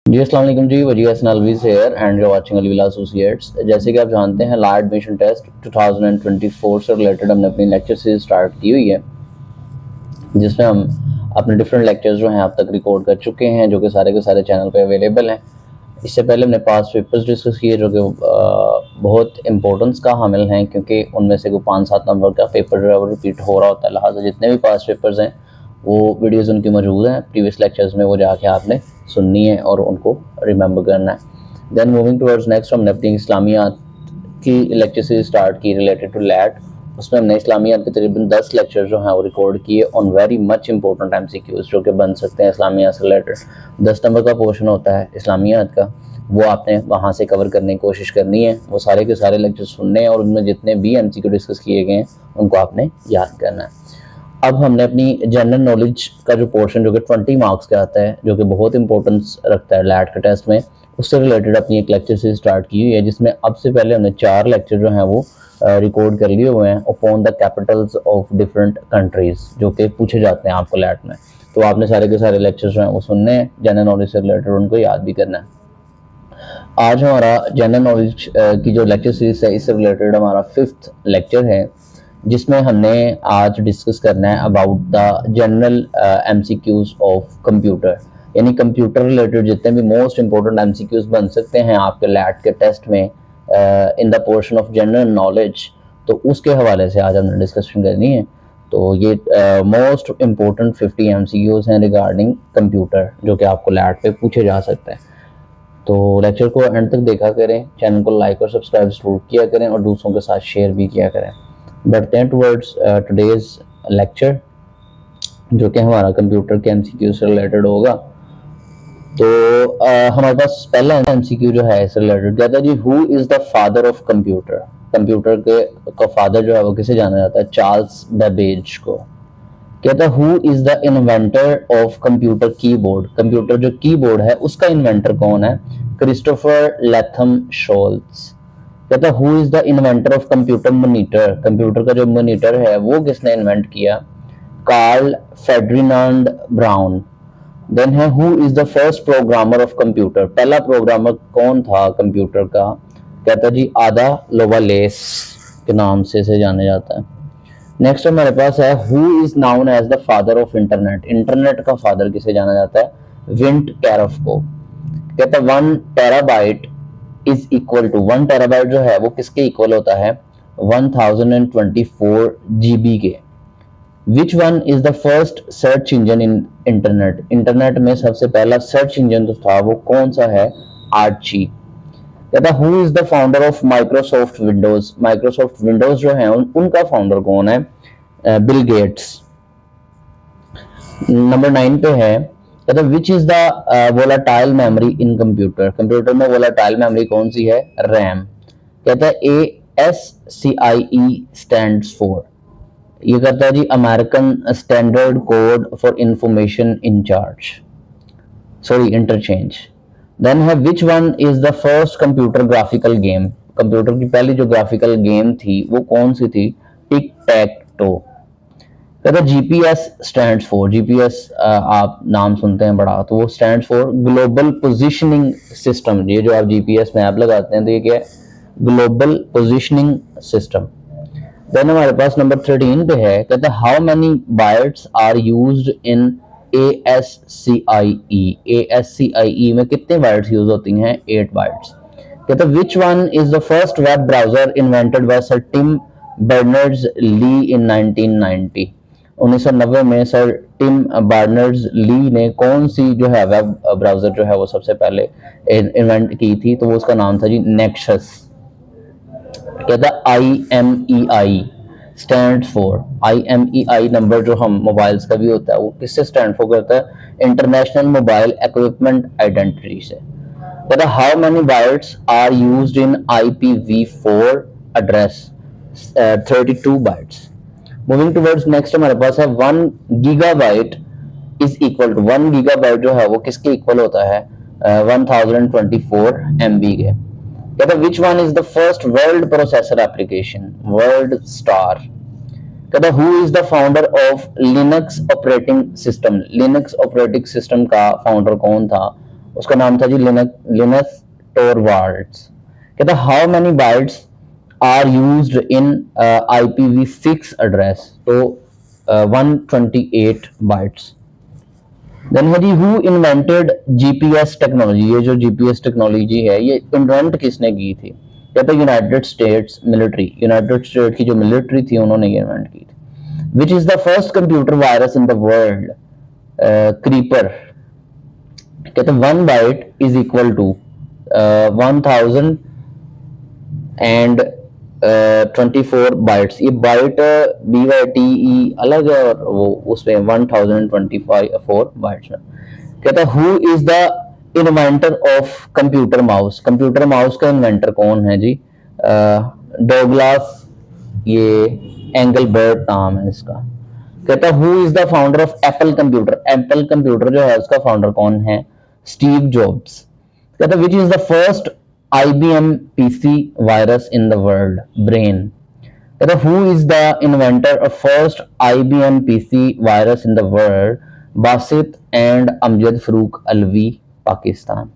जी अस्सलाम वालेकुम जी, Wajih Hasan Alvi here and you watching Alvila associates. जैसे कि आप जानते हैं ला एडमिशन टेस्ट 2024 से रिलेटेड हमने अपनी लेक्चर सीरीज स्टार्ट की हुई है, जिसमें हम अपने डिफरेंट लेक्चर्स जो हैं आप तक रिकॉर्ड कर चुके हैं, जो कि सारे के सारे चैनल पे अवेलेबल हैं। इससे पहले हमने पास पेपर्स डिस्कस किए जो कि बहुत इंपॉर्टेंस का हामिल हैं, क्योंकि उनमें से कोई 5-7 नंबर का पेपर जो है वो रिपीट हो रहा होता है। लिहाजा जितने भी पास पेपर्स हैं वो वीडियोस उनकी मौजूद हैं प्रीवियस लेक्चर्स में, वो जाके आपने सुननी है और उनको रिमेंबर करना है। देन मूविंग टुवर्ड्स नेक्स्ट, हमने अपनी इस्लामियात की लेक्चर सीरीज स्टार्ट की रिलेटेड टू लैट। उसमें हमने इस्लामियात के तकरीबन 10 लेक्चर जो हैं वो रिकॉर्ड किए on very much important MCQs जो कि बन सकते हैं इस्लामियात से रिलेटेड। 10 नंबर का पोर्शन होता है इस्लामियात का, वो आपने वहाँ से कवर करने की कोशिश करनी है। वो सारे के सारे लेक्चर सुनने हैं और उनमें जितने भी एमसीक्यू डिस्कस किए गए हैं उनको आपने याद करना है। अब हमने अपनी जनरल नॉलेज का जो पोर्शन जो कि 20 मार्क्स का आता है, जो कि बहुत इंपॉर्टेंस रखता है लैट के टेस्ट में, उससे रिलेटेड अपनी एक लेक्चर से स्टार्ट की हुई है, जिसमें अब से पहले हमने 4 लेक्चर जो हैं वो रिकॉर्ड कर लिए हुए हैं upon the Capitals of different countries, जो कि पूछे जाते हैं आपको लैट में। तो आपने सारे के सारे लेक्चर जो हैं वो सुनने हैं, जनरल नॉलेज से रिलेटेड उनको याद भी करना है। आज हमारा जनरल नॉलेज की जो लेक्चर सीरीज है इससे रिलेटेड हमारा 5th लेक्चर है, जिसमें हमने आज डिस्कस करना है about the general MCQs of computer, यानी कंप्यूटर रिलेटेड जितने भी मोस्ट इंपॉर्टेंट एमसीक्यूज बन सकते हैं आपके लैट के टेस्ट में in the portion of general knowledge, तो उसके हवाले से आज हमने डिस्कशन करनी है। तो ये मोस्ट इंपॉर्टेंट 50 एमसीक्यूज हैं रिगार्डिंग कंप्यूटर, जो कि आपको लैट पे पूछे जा सकते हैं। तो लेक्चर को एंड तक देखा करें, चैनल को लाइक और सब्सक्राइब जरूर किया करें और दूसरों के साथ शेयर भी किया करें। बढ़ते हैं टुवर्ड्स टुडेज लेक्चर, जो कि हमारा कंप्यूटर के एमसीक्यू से रिलेटेड होगा। तो हमारे पास पहला एमसीक्यू जो है इससे रिलेटेड कहता है जी, who is the father of computer. Computer के का फादर जो है वो किसे जाना जाता है? चार्ल्स बेबेज को। कहता है who is the inventor of computer keyboard. Computer जो कीबोर्ड है उसका इन्वेंटर कौन है? Christopher Latham Sholes. कहता है who is the inventor of computer monitor. Computer का जो मॉनिटर है वो किसने इन्वेंट किया? Karl Ferdinand Braun. देन है who is the first programmer of computer. पहला प्रोग्रामर कौन था कंप्यूटर का? कहता जी आदा लोवालेस के नाम से इसे जाना जाता है। नेक्स्ट हमारे पास है who is known as the father of internet. Internet का फादर किसे जाना जाता है? विंट कैरफ को। कहता है 1 terabyte is equal to, 1 terabyte जो है वो किसके इक्वल होता है? 1024 जीबी के। विच one is the first search engine in internet. Internet में सबसे पहला सर्च इंजन जो था वो कौन सा है? आर्ची। कहता who is the founder of Microsoft Windows. Microsoft Windows जो है उनका फाउंडर कौन है? Bill Gates. नंबर 9 पे है, कहता विच is the volatile memory in computer. Computer में वोलाटाइल मेमोरी कौन सी है? रैम। कहता है ASCIE स्टैंड्स फॉर, ये करता है जी American standard code for information in charge, sorry interchange. Then है which one is the first computer graphical game. Computer की पहली जो ग्राफिकल गेम थी वो कौन सी थी? टिक टैक टो। कहता जीपीएस स्टैंड्स फॉर, जीपीएस आप नाम सुनते हैं बड़ा, तो वो stands for global positioning system. ये जो आप जीपीएस मैप लगाते हैं तो ये क्या है? Global positioning system. देन हमारे पास नंबर 13 पे है, कहता है how many bytes are used in ASCIE। ASCIE में कितने बाइट्स यूज होती हैं? 8 बाइट्स। कहता है which one is the first web browser invented by sir Tim Berners Lee in 1990। 1990 में सर टिम बर्नर्स ली ने कौन सी जो है वेब ब्राउजर जो है वो सबसे पहले इन्वेंट की थी? तो वो उसका नाम था जी नेक्सस। कहता IMEI stand for, IMEI number जो हम मोबाइल्स का भी होता है वो किससे स्टैंड फॉर करता है? इंटरनेशनल मोबाइल इक्विपमेंट आइडेंटिटी से। कहता how many bytes are used in IPv4 address? 32 bytes. Moving towards next हमारे पास है 1 gigabyte is equal to, 1 gigabyte जो है वो किसके इक्वल होता है? 1024 MB के। कहता which one is the first word processor application? WordStar. कहता who is the founder of Linux operating system. Linux operating system का फाउंडर कौन था? उसका नाम था जी लिनस टोरवाल्ड्स। कहता how many bytes are used in IPv6 address, तो 128 बाइट्स। देन है जी हु इन्वेंटेड जीपीएस टेक्नोलॉजी, ये जो जीपीएस टेक्नोलॉजी है ये इन्वेंट किसने की थी? कहते हैं United States military, United State की जो मिलिट्री थी उन्होंने ये इन्वेंट की थी। Which is the first computer virus in the world? Creeper. कहते हैं 1 byte is equal to 1000 and 24 bytes. ये बाइट BYTE अलग है और वो उसमें 1024 बाइट्स में। कहता है who is the inventor of computer mouse? Computer mouse का इन्वेंटर कौन है जी? डोगलास ये एंगलबर्ट नाम है इसका। कहता है who is the founder of Apple computer? Apple computer जो है उसका फाउंडर कौन है? Steve jobs. कहता है which is the first IBM PC virus in the world? Brain. कहता है who is the inventor of first IBM PC virus in the world? Basit and Amjad Farooq Alvi, Pakistan.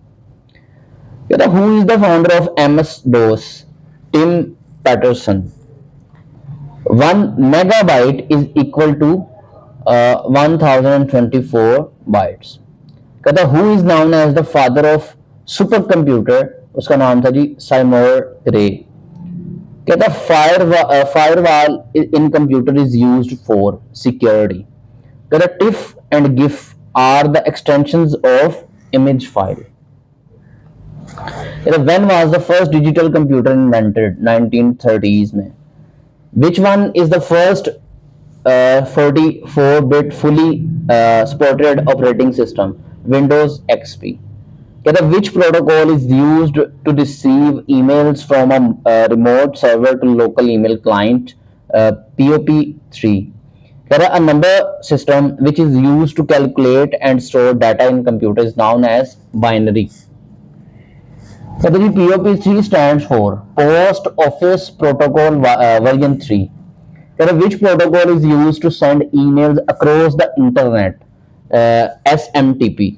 कहता है who is the founder of MS DOS? Tim Paterson. 1 megabyte is equal to 1024 bytes। कहता है who is known as the father of super computer? उसका नाम था जी Seymour Ray. कहता है firewall in computer is used for security. कहता है TIFF and GIF are the extensions of image file. कहता है when was the first digital computer invented? 1930s में। Which one is the first 44-bit fully supported operating system? Windows XP। कहता है which protocol is used to receive emails from a remote server to local email client? POP3। कहता है a number system which is used to calculate and store data in computer is known as binary। कहता है POP3 stands for Post Office Protocol version 3। कहता है which protocol is used to send emails across the internet? SMTP।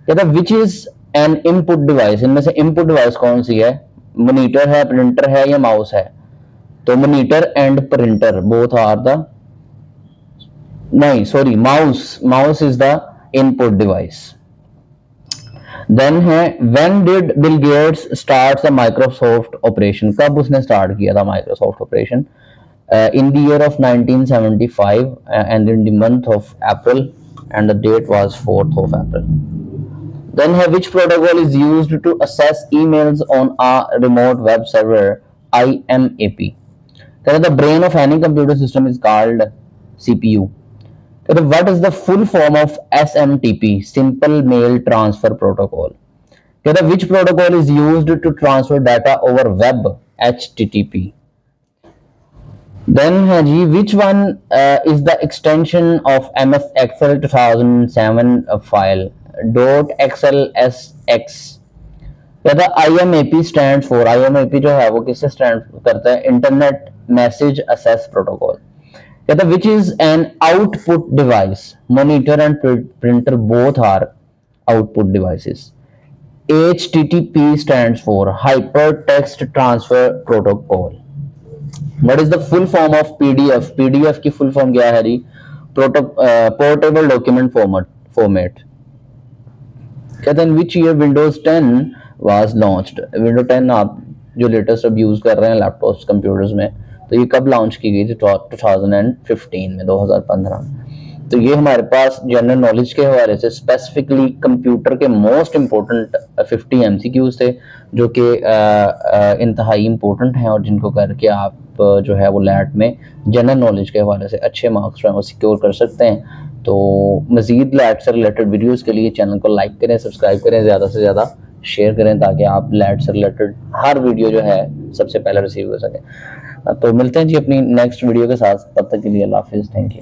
कहता है which is N input device? इनमें से input device कौन सी है? मॉनिटर है, प्रिंटर है या माउस है? तो monitor and printer both are the, नहीं sorry, mouse is the input device. Then है when did Bill Gates start the Microsoft operation? कब उसने स्टार्ट किया था Microsoft operation? In the year of 1975 and in the month of April and the date was 4th of April। Then which protocol is used to access emails on a remote web server? IMAP। कहता है the brain of any computer system is called CPU। कहता है what is the full form of SMTP? Simple Mail Transfer Protocol। कहता है which protocol is used to transfer data over web? HTTP। Then है जी which one is the extension of MS Excel 2007 file? .xlsx। कहता है IMAP stand for, IMAP जो है वो किससे stand करता है? Internet message access protocol. कहता है which is an output device? Monitor and printer both are output devices. HTTP stand for hyper text transfer protocol. What is the full form of PDF? PDF की full form क्या है जी? Portable document format. कहते हैं which year Windows 10 was launched? Windows 10 आप जो latest अब use कर रहे हैं लैपटॉप्स कंप्यूटर्स में, तो ये कब लॉन्च की गई थी? 2015 में, 2015 में। तो ये हमारे पास जनरल नॉलेज के हवाले से स्पेसिफिकली कंप्यूटर के मोस्ट इंपॉर्टेंट 50 MCQs थे जो कि इंतहाई इंपॉर्टेंट हैं और जिनको करके आप जो है वो लैट में जनरल नॉलेज के हवाले से अच्छे मार्क्स जो है वो सिक्योर कर सकते हैं। तो मज़ीद लैट से रिलेटेड वीडियोस के लिए चैनल को लाइक करें, सब्सक्राइब करें, ज़्यादा से ज़्यादा शेयर करें ताकि आप लैट से रिलेटेड हर वीडियो जो है सबसे पहले रिसीव कर सकें। तो मिलते हैं जी अपनी नेक्स्ट वीडियो के साथ, तब तक के लिए अल्लाह हाफिज़, थैंक यू।